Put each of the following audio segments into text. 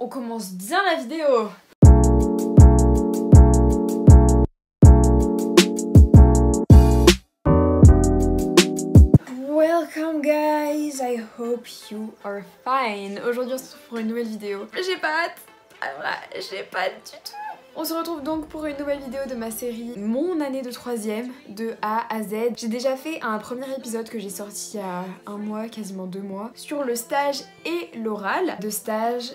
On commence bien la vidéo. Welcome guys, I hope you are fine. Aujourd'hui on se retrouve pour une nouvelle vidéo. J'ai pas hâte, j'ai pas hâte du tout. On se retrouve donc pour une nouvelle vidéo de ma série Mon année de 3ème de A à Z. J'ai déjà fait un premier épisode que j'ai sorti il y a un mois, quasiment 2 mois, sur le stage et l'oral de stage.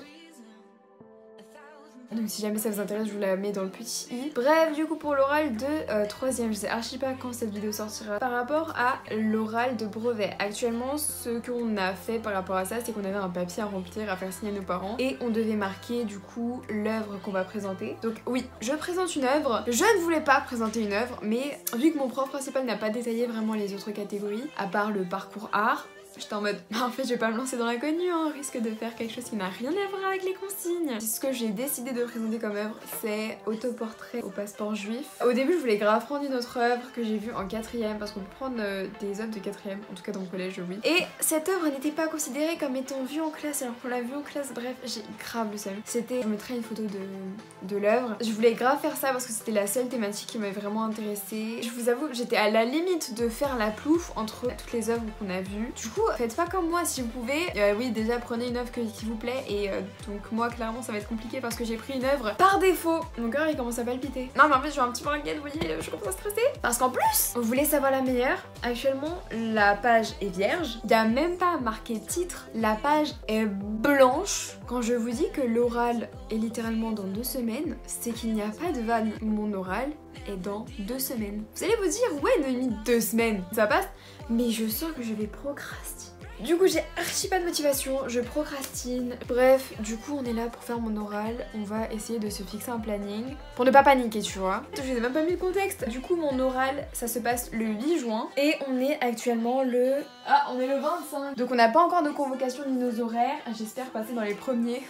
Donc si jamais ça vous intéresse, je vous la mets dans le petit i. Bref, du coup pour l'oral de 3ème, je sais archi pas quand cette vidéo sortira. Par rapport à l'oral de brevet, actuellement ce qu'on a fait par rapport à ça, c'est qu'on avait un papier à remplir, à faire signer à nos parents. Et on devait marquer du coup l'œuvre qu'on va présenter. Donc oui, je présente une œuvre. Je ne voulais pas présenter une œuvre, mais vu que mon prof principal n'a pas détaillé vraiment les autres catégories, à part le parcours art, j'étais en mode, en fait je vais pas me lancer dans l'inconnu, hein, risque de faire quelque chose qui n'a rien à voir avec les consignes. Ce que j'ai décidé de présenter comme œuvre, c'est autoportrait au passeport juif. Au début je voulais grave prendre une autre œuvre que j'ai vue en 4ème, parce qu'on peut prendre des œuvres de 4ème, en tout cas dans le collège oui. Et cette œuvre n'était pas considérée comme étant vue en classe, alors qu'on l'a vue en classe, bref j'ai grave le seum. C'était, je mettrai une photo de l'œuvre. Je voulais grave faire ça parce que c'était la seule thématique qui m'avait vraiment intéressée. Je vous avoue, j'étais à la limite de faire la plouf entre toutes les œuvres qu'on a vues. Du coup, faites pas comme moi si vous pouvez. Oui, déjà prenez une œuvre qui vous plaît et donc moi clairement ça va être compliqué parce que j'ai pris une œuvre par défaut. Mon cœur il commence à palpiter. Non mais en fait je suis un petit peu inquiète, vous voyez, je commence à stresser. Parce qu'en plus, vous voulez savoir la meilleure? Actuellement la page est vierge. Il n'y a même pas marqué titre. La page est blanche. Quand je vous dis que l'oral est littéralement dans 2 semaines, c'est qu'il n'y a pas de vanne. Mon oral est dans 2 semaines. Vous allez vous dire, ouais, Noémie, 2 semaines, ça passe. Mais je sens que je vais procrastiner. Du coup j'ai archi pas de motivation, je procrastine. Bref, du coup on est là pour faire mon oral. On va essayer de se fixer un planning pour ne pas paniquer, tu vois. Je vous ai même pas mis le contexte. Du coup mon oral ça se passe le 8 juin et on est actuellement le... Ah, on est le 25. Donc on n'a pas encore de convocation ni nos horaires. J'espère passer dans les premiers.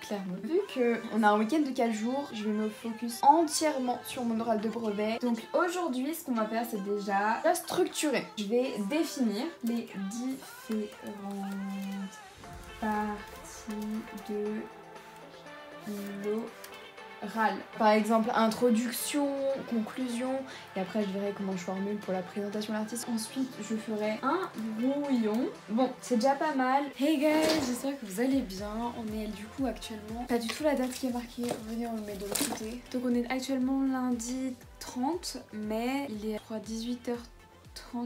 Clairement. Vu qu'on a un week-end de 4 jours, je vais me focus entièrement sur mon oral de brevet. Donc aujourd'hui ce qu'on va faire c'est déjà structurer. Je vais définir les différentes parties de l'oral. Par exemple, introduction, conclusion, et après je verrai comment je formule pour la présentation de l'artiste. Ensuite, je ferai un brouillon. Bon, c'est déjà pas mal. Hey guys, j'espère que vous allez bien. On est du coup actuellement... Pas du tout la date qui est marquée, venez on le met de l'autre côté. Donc on est actuellement lundi 30 mai, il est je crois 18h30,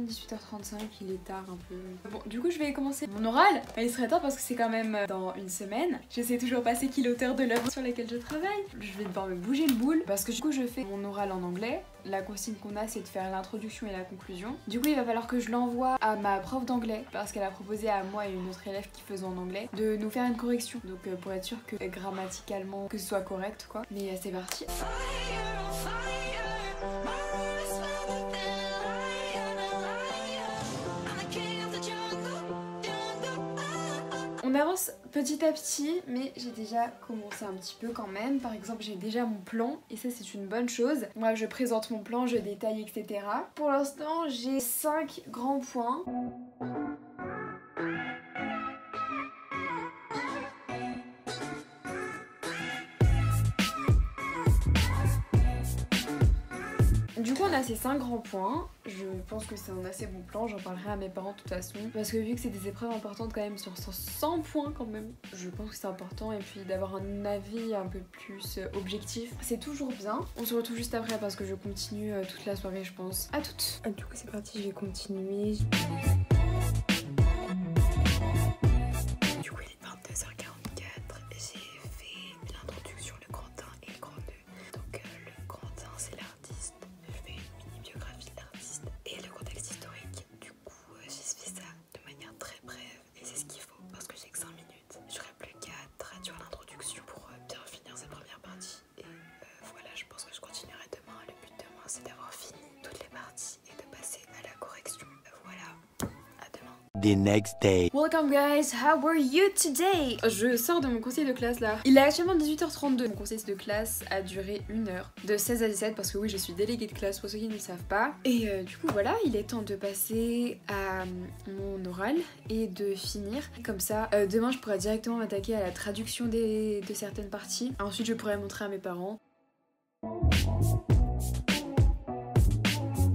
18h35, il est tard un peu. Bon, du coup je vais commencer mon oral. Il serait temps parce que c'est quand même dans une semaine. Je sais toujours pas c'est qui l'auteur de l'œuvre sur laquelle je travaille. Je vais devoir me bouger le boule parce que du coup je fais mon oral en anglais. La consigne qu'on a c'est de faire l'introduction et la conclusion. Du coup il va falloir que je l'envoie à ma prof d'anglais parce qu'elle a proposé à moi et une autre élève qui faisait en anglais de nous faire une correction. Donc pour être sûr que grammaticalement que ce soit correct quoi. Mais c'est parti. On avance petit à petit, mais j'ai déjà commencé un petit peu quand même. Par exemple, j'ai déjà mon plan, et ça c'est une bonne chose. Moi je présente mon plan, je détaille, etc. Pour l'instant, j'ai 5 grands points. Du coup on a ces 5 grands points, je pense que c'est un assez bon plan, j'en parlerai à mes parents de toute façon. Parce que vu que c'est des épreuves importantes quand même sur 100 points quand même, je pense que c'est important et puis d'avoir un avis un peu plus objectif, c'est toujours bien. On se retrouve juste après parce que je continue toute la soirée je pense. À toutes. Du coup c'est parti, je vais continuer. Du coup il est 22h44, j'ai fait l'introduction, le grand 1 et le grand 2. Donc le grand 1 c'est l'artiste. Biographie de l'artiste et le contexte historique. Du coup, j'ai fait ça de manière très brève et c'est ce qu'il faut parce que j'ai que 5 minutes. J'aurais plus qu'à traduire l'introduction pour bien finir cette première partie. Et voilà, je pense que je continuerai demain. Le but demain, c'est d'avoir fini toutes les parties et de passer à la correction. Voilà. the next day. Welcome guys, how were you today? Je sors de mon conseil de classe là. Il est actuellement 18h32. Mon conseil de classe a duré 1 heure, de 16 à 17 parce que oui je suis déléguée de classe pour ceux qui ne le savent pas. Et du coup voilà, il est temps de passer à mon oral et de finir. Comme ça, demain je pourrai directement m'attaquer à la traduction de certaines parties. Ensuite je pourrai montrer à mes parents.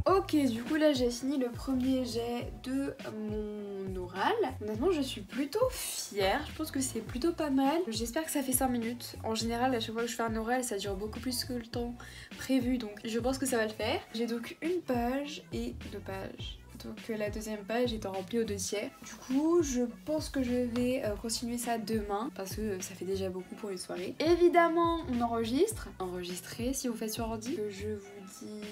Ok, du coup là j'ai fini le premier jet de mon oral. Honnêtement je suis plutôt fière, je pense que c'est plutôt pas mal. J'espère que ça fait 5 minutes. En général à chaque fois que je fais un oral ça dure beaucoup plus que le temps prévu, donc je pense que ça va le faire. J'ai donc une page et 2 pages. Donc la deuxième page étant remplie aux 2/3. Du coup je pense que je vais continuer ça demain parce que ça fait déjà beaucoup pour une soirée. Évidemment on enregistre. Enregistrer si vous faites sur ordi. Je vous dis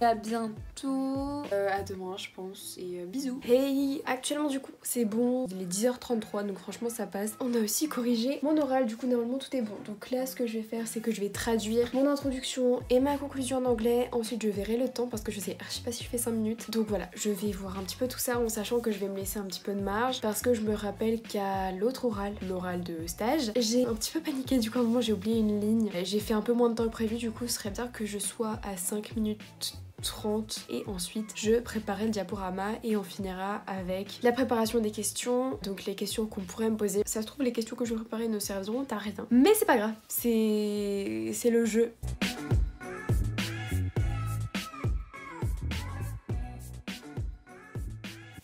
à bientôt, à demain je pense et bisous. Hey, actuellement du coup c'est bon, il est 10h33 donc franchement ça passe. On a aussi corrigé mon oral, du coup normalement tout est bon. Donc là ce que je vais faire c'est que je vais traduire mon introduction et ma conclusion en anglais. Ensuite je verrai le temps parce que je sais archi pas si je fais 5 minutes. Donc voilà, je vais voir un petit peu tout ça en sachant que je vais me laisser un petit peu de marge parce que je me rappelle qu'à l'autre oral, l'oral de stage, j'ai un petit peu paniqué du coup à un moment j'ai oublié une ligne. J'ai fait un peu moins de temps que prévu, du coup ce serait bien que je sois à 5 minutes 30 et ensuite je préparerai le diaporama et on finira avec la préparation des questions, donc les questions qu'on pourrait me poser. Ça se trouve les questions que je vais préparer ne serviront à rien, mais c'est pas grave, c'est le jeu.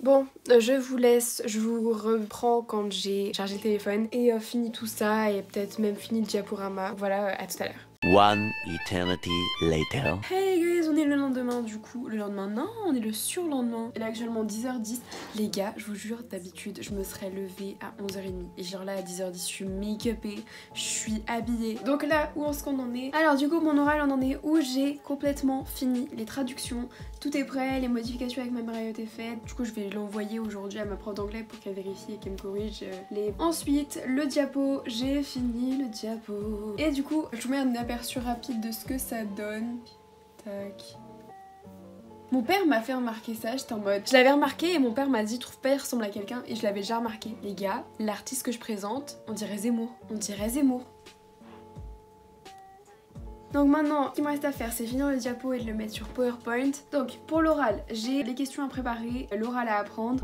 Bon, je vous laisse, je vous reprends quand j'ai chargé le téléphone et fini tout ça et peut-être même fini le diaporama. Voilà, à tout à l'heure. One eternity later. Hey guys, on est le lendemain du coup. Le lendemain, non, on est le surlendemain. Il est actuellement 10h10. Les gars, je vous jure, d'habitude, je me serais levée à 11h30. Et genre là, à 10h10, je suis make-upée, je suis habillée. Donc là, où est-ce qu'on en est? Alors du coup, mon oral, on en est où j'ai complètement fini les traductions. Tout est prêt, les modifications avec ma mère ont été faites. Du coup, je vais l'envoyer aujourd'hui à ma prof d'anglais pour qu'elle vérifie et qu'elle me corrige les... Ensuite, le diapo, j'ai fini le diapo. Et du coup, je vous mets un aperçu rapide de ce que ça donne. Tac. Mon père m'a fait remarquer ça, j'étais en mode... Je l'avais remarqué et mon père m'a dit trouve pas il ressemble à quelqu'un et je l'avais déjà remarqué. Les gars, l'artiste que je présente, on dirait Zemmour. On dirait Zemmour. Donc maintenant, ce qu'il me reste à faire, c'est finir le diapo et de le mettre sur PowerPoint. Donc pour l'oral, j'ai les questions à préparer, l'oral à apprendre.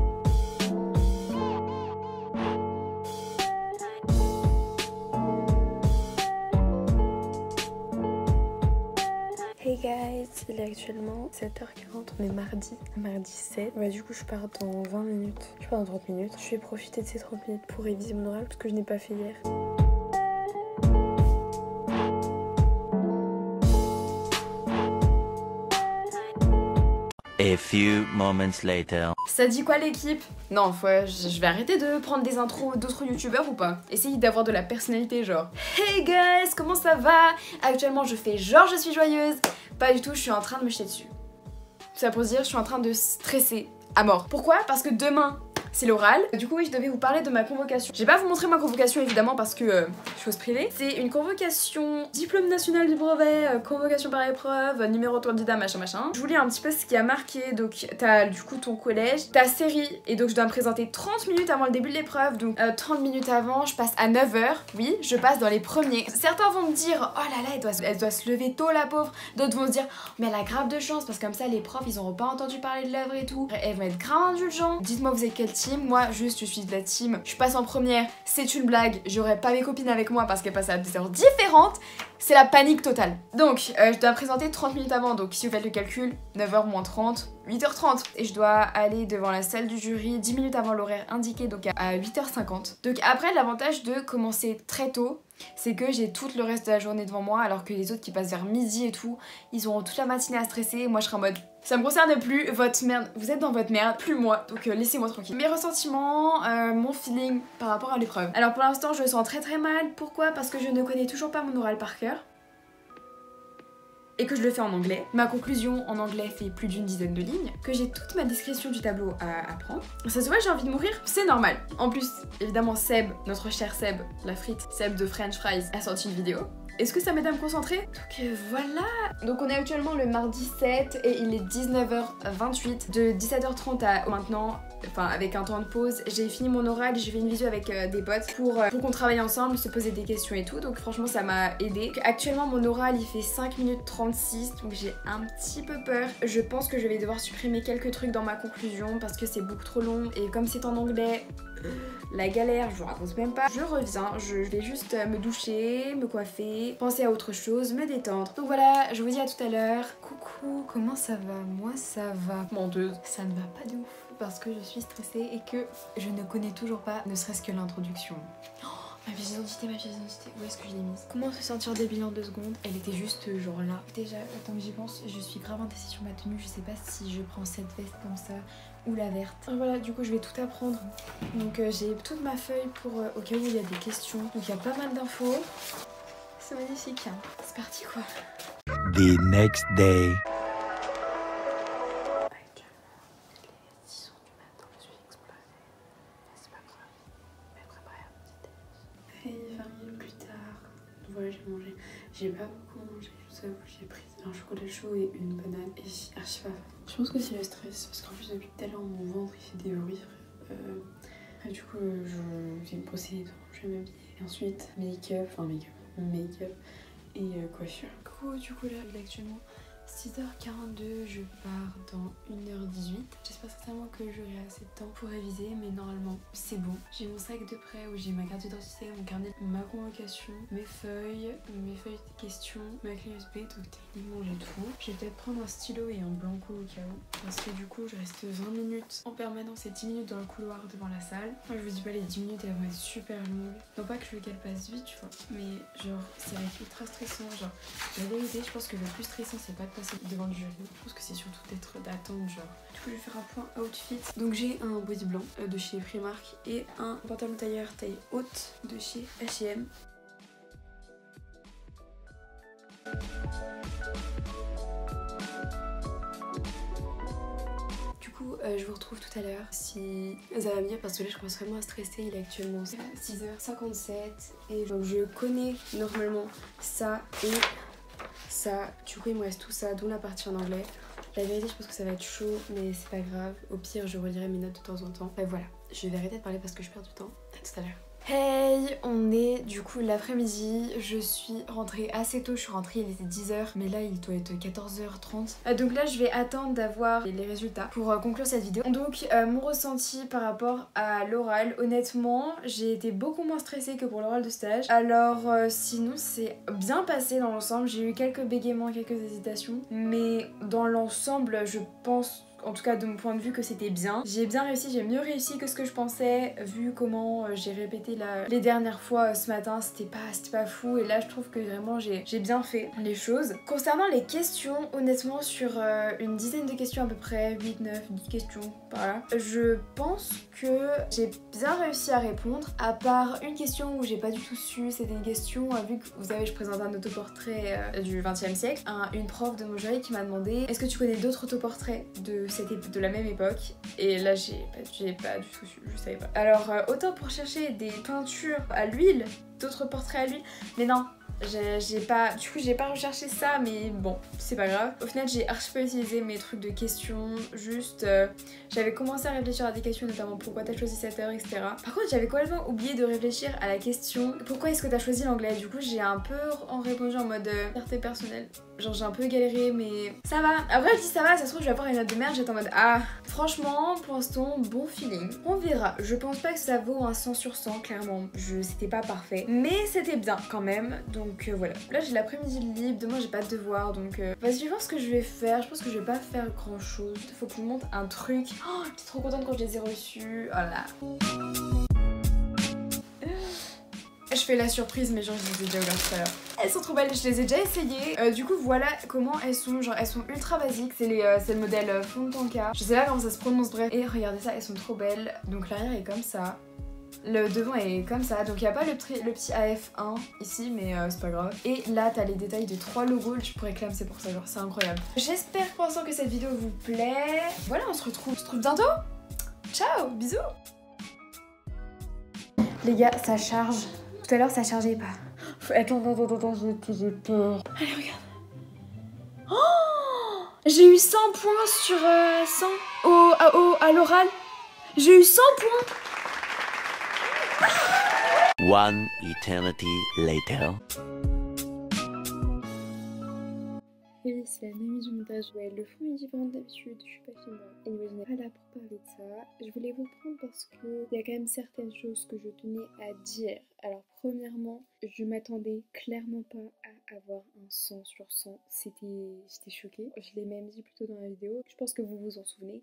Hey guys, il est actuellement 7h40, on est mardi 7. Ouais, du coup je pars dans 20 minutes, je pars dans 30 minutes. Je vais profiter de ces 30 minutes pour réviser mon oral parce que je n'ai pas fait hier. A few moments later. Ça dit quoi l'équipe? Non, je vais arrêter de prendre des intros d'autres youtubeurs ou pas? Essayez d'avoir de la personnalité genre. Hey guys, comment ça va? Actuellement je fais genre je suis joyeuse. Pas du tout, je suis en train de me jeter dessus. Ça pour dire je suis en train de stresser à mort. Pourquoi? Parce que demain c'est l'oral. Du coup oui, je devais vous parler de ma convocation. Je vais pas vous montrer ma convocation évidemment parce que chose privée. C'est une convocation diplôme national du brevet, convocation par épreuve, numéro de candidat, machin machin. Je vous lis un petit peu ce qui a marqué. Donc t'as du coup ton collège, ta série et donc je dois me présenter 30 minutes avant le début de l'épreuve. Donc 30 minutes avant, je passe à 9h. Oui, je passe dans les premiers. Certains vont me dire oh là là, elle doit se lever tôt la pauvre. D'autres vont se dire mais elle a grave de chance parce que comme ça les profs ils auront pas entendu parler de l'œuvre et tout. Elles vont être grave indulgents. Dites-moi vous êtes quel team? Moi juste je suis de la team, je passe en première, c'est une blague, j'aurai pas mes copines avec moi parce qu'elles passent à des heures différentes, c'est la panique totale. Donc je dois me présenter 30 minutes avant, donc si vous faites le calcul, 9h moins 30, 8h30. Et je dois aller devant la salle du jury 10 minutes avant l'horaire indiqué, donc à 8h50. Donc après l'avantage de commencer très tôt, c'est que j'ai tout le reste de la journée devant moi alors que les autres qui passent vers midi et tout, ils auront toute la matinée à stresser et moi je serai en mode ça me concerne plus, votre merde, vous êtes dans votre merde, plus moi, donc laissez-moi tranquille. Mes ressentiments, mon feeling par rapport à l'épreuve. Alors pour l'instant je le sens très très mal, pourquoi? Parce que je ne connais toujours pas mon oral par cœur. et que je le fais en anglais. Ma conclusion en anglais fait plus d'une dizaine de lignes, que j'ai toute ma description du tableau à apprendre. Ça se voit, j'ai envie de mourir, c'est normal. En plus, évidemment, Seb, notre cher Seb, la frite, Seb de French Fries, a sorti une vidéo. Est-ce que ça m'aide à me concentrer? Donc voilà. Donc on est actuellement le mardi 7 et il est 19h28. De 17h30 à maintenant, enfin avec un temps de pause, j'ai fini mon oral, j'ai fait une visio avec des potes pour qu'on travaille ensemble, se poser des questions et tout. Donc franchement ça m'a aidé. Actuellement mon oral il fait 5 minutes 36, donc j'ai un petit peu peur. Je pense que je vais devoir supprimer quelques trucs dans ma conclusion parce que c'est beaucoup trop long et comme c'est en anglais, la galère, je vous raconte même pas. Je reviens, je vais juste me doucher, me coiffer, penser à autre chose, me détendre. Donc voilà, je vous dis à tout à l'heure. Coucou, comment ça va? Moi ça va. Menteuse. Ça ne va pas de ouf parce que je suis stressée et que je ne connais toujours pas, ne serait-ce que l'introduction. Ma pièce d'identité, où est-ce que je l'ai mise? Comment se sentir débile en 2 secondes? Elle était juste genre là. Déjà, tant que j'y pense, je suis grave indécise sur ma tenue. Je sais pas si je prends cette veste comme ça ou la verte. Voilà, du coup, je vais tout apprendre. Donc, j'ai toute ma feuille pour au cas où il y a des questions. Donc, il y a pas mal d'infos. C'est magnifique. Hein. C'est parti quoi. The next day. Voilà, j'ai mangé. J'ai pas beaucoup mangé, je vous avoue, j'ai pris un chocolat chaud et une banane et j'ai archi pas faim. Je pense que c'est le stress parce qu'en plus depuis tout à l'heure mon ventre il fait des bruits. Du coup je vais me brosser les dents, je vais m'habiller et ensuite make-up et coiffure. Coucou, du coup là il est actuellement 6h42, je pars dans 1h18. J'espère certainement que j'aurai assez de temps pour réviser, mais normalement c'est bon. J'ai mon sac de prêt où j'ai ma carte d'identité, mon carnet, ma convocation, mes feuilles de questions, ma clé USB, donc techniquement j'ai tout. Je vais peut-être prendre un stylo et un blanco au cas où, parce que du coup je reste 20 minutes en permanence et 10 minutes dans le couloir devant la salle. Moi je vous dis pas, les 10 minutes elles vont être super longues. Non pas que je veux qu'elles passent vite, tu vois, mais genre ça va être ultra stressant. Genre la vérité, je pense que le plus stressant c'est pas de passer devant le jury. Je pense que c'est surtout d'attendre genre. Du coup je vais faire un point outfit. Donc j'ai un body blanc de chez Primark et un pantalon tailleur taille haute de chez H&M. Du coup je vous retrouve tout à l'heure si ça va mieux parce que là je commence vraiment à stresser. Il est actuellement 6h57 et donc je connais normalement ça et ça, du coup il me reste tout ça, dont la partie en anglais. La vérité je pense que ça va être chaud mais c'est pas grave, au pire je relirai mes notes de temps en temps. Et voilà, je vais arrêter de parler parce que je perds du temps. À tout à l'heure. Hey, on est du coup l'après-midi, je suis rentrée assez tôt, je suis rentrée il était 10h mais là il doit être 14h30. Donc là je vais attendre d'avoir les résultats pour conclure cette vidéo. Donc mon ressenti par rapport à l'oral, honnêtement j'ai été beaucoup moins stressée que pour l'oral de stage. Alors sinon c'est bien passé dans l'ensemble, j'ai eu quelques bégaiements, quelques hésitations, mais dans l'ensemble je pense, en tout cas de mon point de vue, que c'était bien. J'ai bien réussi, j'ai mieux réussi que ce que je pensais vu comment j'ai répété les dernières fois ce matin. C'était pas fou et là je trouve que vraiment j'ai bien fait les choses. Concernant les questions, honnêtement sur une dizaine de questions à peu près, 8, 9, 10 questions par là, je pense que j'ai bien réussi à répondre, à part une question où j'ai pas du tout su. C'était une question, vu que vous savez je présente un autoportrait du 20e siècle, une prof de mon jury qui m'a demandé est-ce que tu connais d'autres autoportraits de la même époque, et là j'ai pas du tout su, je savais pas. Alors autant pour chercher des peintures à l'huile, d'autres portraits à l'huile, mais non, j'ai pas recherché ça, mais bon c'est pas grave. Au final j'ai archi pas utilisé mes trucs de questions, juste j'avais commencé à réfléchir à des questions, notamment pourquoi t'as choisi cette heure, etc. Par contre j'avais complètement oublié de réfléchir à la question pourquoi est-ce que t'as choisi l'anglais. Du coup j'ai un peu répondu en mode fierté personnelle, genre j'ai un peu galéré mais ça va. Après je dis ça va, ça se trouve je vais avoir une note de merde, j'étais en mode ah franchement pour l'instant bon feeling, on verra. Je pense pas que ça vaut un 100 sur 100 clairement, c'était pas parfait mais c'était bien quand même. Donc voilà, là j'ai l'après-midi libre, demain j'ai pas de devoir, donc vas-y je vais voir ce que je vais faire. Je pense que je vais pas faire grand chose, il faut que je vous montre un truc. Oh j'étais trop contente quand je les ai reçus, voilà. Je fais la surprise mais genre je les ai déjà ouvertes tout à l'heure. Elles sont trop belles, je les ai déjà essayées. Du coup voilà comment elles sont, genre elles sont ultra basiques. C'est le modèle Fontanka. Je sais pas comment ça se prononce, bref. Et regardez ça, elles sont trop belles. Donc l'arrière est comme ça. Le devant est comme ça, donc il n'y a pas le petit AF1 ici, mais c'est pas grave. Et là, t'as les détails de 3 logos, je pourrais clamer, c'est pour ça, genre c'est incroyable. J'espère pour l'instant que cette vidéo vous plaît. Voilà, on se retrouve bientôt. Ciao, bisous. Les gars, ça charge. Tout à l'heure, ça chargeait pas. Attends, j'ai peur. Allez, regarde. Oh, j'ai eu 100 points sur 100 à l'oral. J'ai eu 100 points. One eternity later. Oui, c'est la même du montage. Ouais, le fond est différent d'habitude, je suis pas chez moi. Et je n'ai pas là pour parler de ça. Je voulais vous prendre parce que il y a quand même certaines choses que je tenais à dire. Alors, premièrement, je m'attendais clairement pas à avoir un 100 sur 100. J'étais choquée. Je l'ai même dit plus tôt dans la vidéo. Je pense que vous vous en souvenez,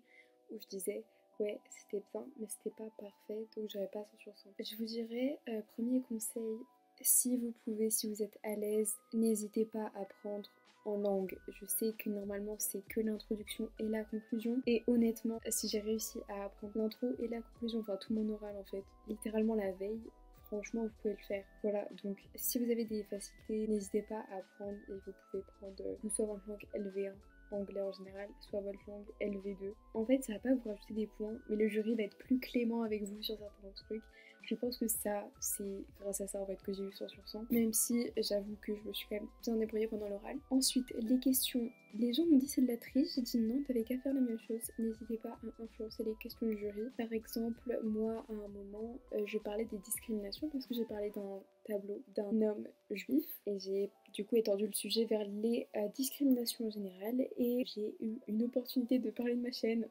où je disais ouais, c'était bien, mais c'était pas parfait, donc j'aurais pas 100 sur 100. Je vous dirais, premier conseil, si vous pouvez, si vous êtes à l'aise, n'hésitez pas à prendre en langue. Je sais que normalement c'est que l'introduction et la conclusion, et honnêtement, si j'ai réussi à apprendre l'intro et la conclusion, enfin tout mon oral en fait, littéralement la veille, franchement vous pouvez le faire. Voilà, donc si vous avez des facilités, n'hésitez pas à apprendre, et vous pouvez prendre soit votre langue LV1, anglais en général, soit votre langue LV2. En fait, ça va pas vous rajouter des points, mais le jury va être plus clément avec vous sur certains trucs. Je pense que ça, c'est grâce à ça en fait que j'ai eu 100 sur 100, même si j'avoue que je me suis quand même bien débrouillée pendant l'oral. Ensuite, les questions. Les gens m'ont dit c'est de la triche, j'ai dit non, t'avais qu'à faire la même chose. N'hésitez pas à influencer les questions du jury. Par exemple, moi à un moment, je parlais des discriminations parce que j'ai parlé d'un tableau d'un homme juif et j'ai du coup étendu le sujet vers les discriminations en général et j'ai eu une opportunité de parler de ma chaîne.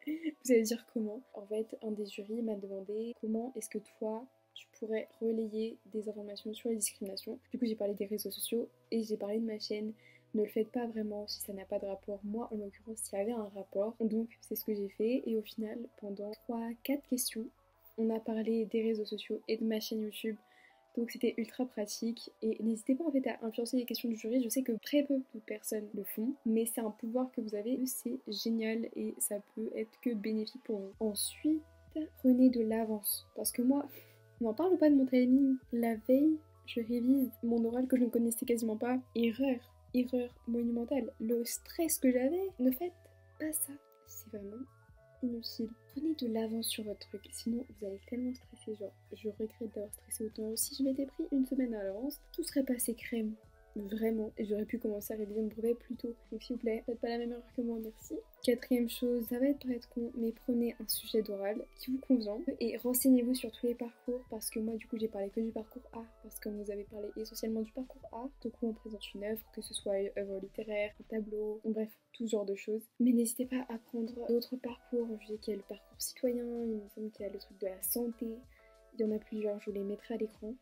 Vous allez dire comment? En fait, un des jurys m'a demandé comment est-ce que toi tu pourrais relayer des informations sur les discriminations. Du coup, j'ai parlé des réseaux sociaux et j'ai parlé de ma chaîne. Ne le faites pas vraiment si ça n'a pas de rapport. Moi, en l'occurrence, il y avait un rapport. Donc, c'est ce que j'ai fait. Et au final, pendant 3-4 questions, on a parlé des réseaux sociaux et de ma chaîne YouTube. Donc c'était ultra pratique et n'hésitez pas en fait à influencer les questions du jury. Je sais que très peu de personnes le font, mais c'est un pouvoir que vous avez, c'est génial et ça peut être que bénéfique pour vous. Ensuite, prenez de l'avance parce que moi, on n'en parle pas de mon timing. La veille, je révise mon oral que je ne connaissais quasiment pas. Erreur monumentale. Le stress que j'avais, ne faites pas ça. C'est vraiment inutile. Prenez de l'avance sur votre truc, sinon vous allez tellement stresser, genre je regrette d'avoir stressé autant. Si je m'étais pris une semaine à l'avance, tout serait passé crème. Vraiment, et j'aurais pu commencer à réviser mon brevet plus tôt. Donc s'il vous plaît, faites pas la même erreur que moi, merci. Quatrième chose, ça va être paraître con, mais prenez un sujet d'oral qui vous convient et renseignez-vous sur tous les parcours parce que moi du coup j'ai parlé que du parcours art parce que vous avez parlé essentiellement du parcours art, donc où on présente une œuvre, que ce soit une œuvre littéraire, un tableau, bref, tout genre de choses. Mais n'hésitez pas à prendre d'autres parcours, je sais qu'il y a le parcours citoyen, il me semble qu'il y a le truc de la santé, il y en a plusieurs, je vous les mettrai à l'écran.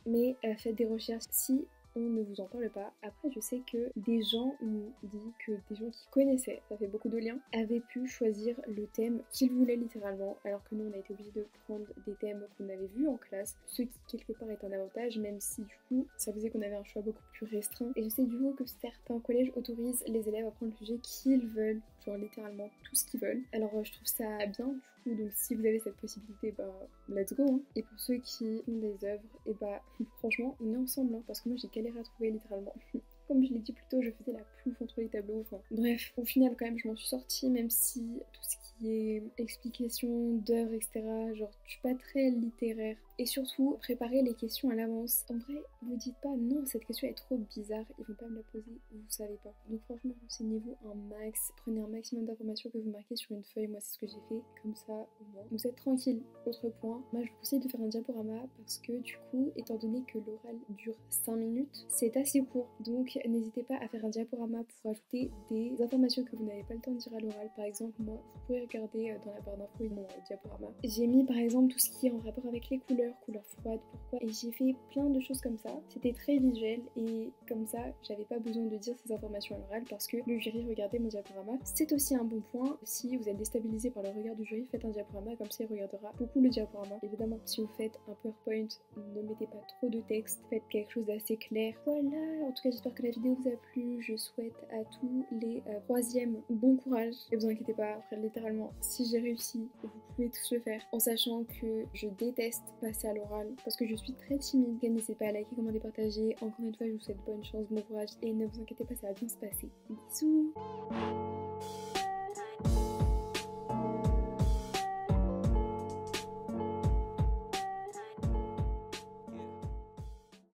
Mais faites des recherches si on ne vous en parle pas. Après, je sais que des gens m'ont dit que des gens qui connaissaient, ça fait beaucoup de liens, avaient pu choisir le thème qu'ils voulaient littéralement, alors que nous on a été obligés de prendre des thèmes qu'on avait vus en classe, ce qui quelque part est un avantage, même si du coup ça faisait qu'on avait un choix beaucoup plus restreint. Et je sais du coup que certains collèges autorisent les élèves à prendre le sujet qu'ils veulent, genre littéralement tout ce qu'ils veulent. Alors je trouve ça bien du coup, donc si vous avez cette possibilité, bah let's go hein. Et pour ceux qui ont des œuvres, et bah franchement on est ensemble hein, parce que moi j'ai galéré à trouver littéralement. Comme je l'ai dit plus tôt, je faisais la plouffe entre les tableaux, enfin bref, au final quand même je m'en suis sortie, même si tout ce qui est explication d'œuvres, etc., genre je suis pas très littéraire. Et surtout, préparez les questions à l'avance. En vrai, vous dites pas non, cette question est trop bizarre, ils vont pas me la poser, vous savez pas. Donc franchement, renseignez-vous un max, prenez un maximum d'informations que vous marquez sur une feuille, moi c'est ce que j'ai fait, comme ça au moins vous êtes tranquille. Autre point, moi je vous conseille de faire un diaporama parce que du coup, étant donné que l'oral dure 5 minutes, c'est assez court. Donc n'hésitez pas à faire un diaporama pour ajouter des informations que vous n'avez pas le temps de dire à l'oral. Par exemple, moi, vous pouvez regarder dans la barre d'infos mon diaporama. J'ai mis par exemple tout ce qui est en rapport avec les couleurs froides, pourquoi, et j'ai fait plein de choses comme ça. C'était très visuel et comme ça, j'avais pas besoin de dire ces informations à l'oral parce que le jury regardait mon diaporama. C'est aussi un bon point. Si vous êtes déstabilisé par le regard du jury, faites un diaporama, comme ça il regardera beaucoup le diaporama. Évidemment, si vous faites un PowerPoint, ne mettez pas trop de texte, faites quelque chose d'assez clair. Voilà, en tout cas j'espère que la vidéo vous a plu. Je souhaite à tous les troisièmes bon courage. Et vous inquiétez pas, après littéralement vraiment, si j'ai réussi, vous pouvez tous le faire, en sachant que je déteste passer à l'oral parce que je suis très timide. N'hésitez pas à liker, commenter, partager. Encore une fois, je vous souhaite bonne chance, bon courage et ne vous inquiétez pas, ça va bien se passer. Bisous.